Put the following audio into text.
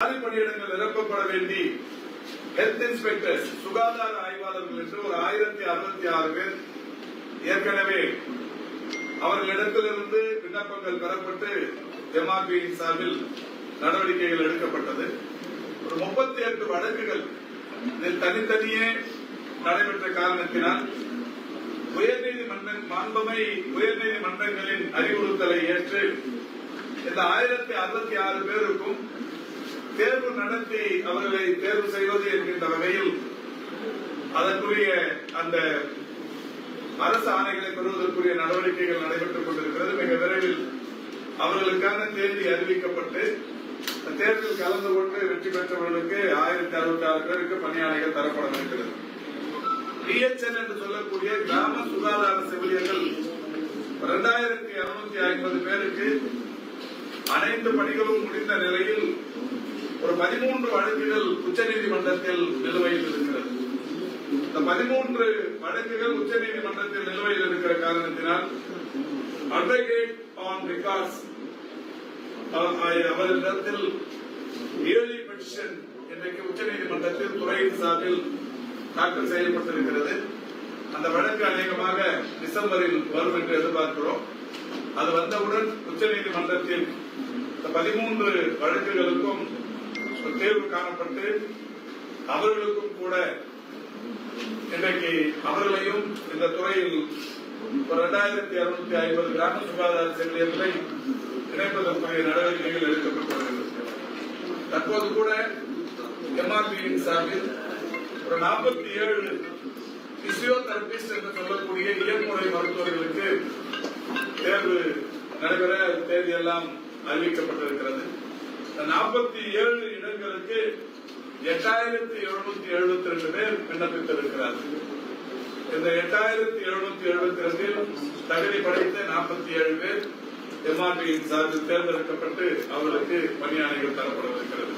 பணியிடங்கள் நிரப்பப்பட வேண்டி ஹெல்த் இன்ஸ்பெக்டர்ஸ் சுகாதார ஆய்வாளர்கள் என்று ஒரு 1066 பேர் ஏற்கனவே அவர்களிடத்திலிருந்து விண்ணப்பங்கள் பெறப்பட்டு ஜமாத் சார்பில் நடவடிக்கைகள் எடுக்கப்பட்டது. ஒரு 38 வழக்குகள் இதில் தனித்தனியே நடைபெற்ற காரணத்தினால் உயர்நீதிமன்றங்களின் அறிவுறுத்தலை ஏற்று இந்த 1066 பேருக்கும் தேர்வு நடத்தி அவர்களை தேர்வு செய்வது என்கின்ற வகையில் அதற்குரிய அந்த அரசு ஆணைகளை பெறுவதற்குரிய நடவடிக்கைகள் நடைபெற்றுக் கொண்டிருக்கிறது. மிக விரைவில் அவர்களுக்கான தேதி அறிவிக்கப்பட்டு தேர்தலில் கலந்து கொண்டு வெற்றி பெற்றவர்களுக்கு 1066 பேருக்கு பணியாணைகள் தரப்பட இருக்கிறது. பிஎச்என் என்று சொல்லக்கூடிய கிராம சுகாதார செவிலியர்கள் 2250 பேருக்கு அனைத்து பணிகளும் முடிந்த நிலையில் ஒரு 13 வழக்குகள் உச்சநீதிமன்றத்தில் நிலுவையில் இருக்கிறது. இந்த 13 வழக்குகள் உச்சநீதிமன்றத்தில் நிலுவையில் இருக்கிற காரணத்தினால் அட்வொகேட் ஆன் ரெக்கார்ட்ஸ் அவரிடத்தில் இயர்லி பெட்டிஷன் இன்றைக்கு உச்சநீதிமன்றத்தில் துறையின் சார்பில் தாக்கல் செய்யப்பட்டிருக்கிறது. அந்த வழக்கு அநேகமாக டிசம்பரில் வரும் என்று எதிர்பார்க்கிறோம். அது வந்தவுடன் உச்சநீதிமன்றத்தில் 13 வழக்குகளுக்கும் தேர்வு காணப்பட்டு அவர்களுக்கும் கூட இன்றைக்கு அவர்களையும் இந்த துறையில் 2250 கிராம சுகாதார செவிலியர்களை இணைப்பதற்குரிய நடவடிக்கைகள் எடுக்கப்பட்டு வருகிறது. தற்போது கூட எம்ஆர்பியின் சார்பில் ஒரு 47 பிசியோதெரபிஸ்ட் என்று சொல்லக்கூடிய இயற்முறை மருத்துவர்களுக்கு தேர்வு நடைபெற தேதியெல்லாம் அறிவிக்கப்பட்டிருக்கிறது. 47 இடங்களுக்கு 8772 பேர் விண்ணப்பித்திருக்கிறார்கள். இந்த 8772 தகுதி படைத்த 47 பேர் எம்ஆர்பியின் சார்பில் தேர்ந்தெடுக்கப்பட்டு அவர்களுக்கு பணியாணைகள் தரப்படவிருக்கிறது.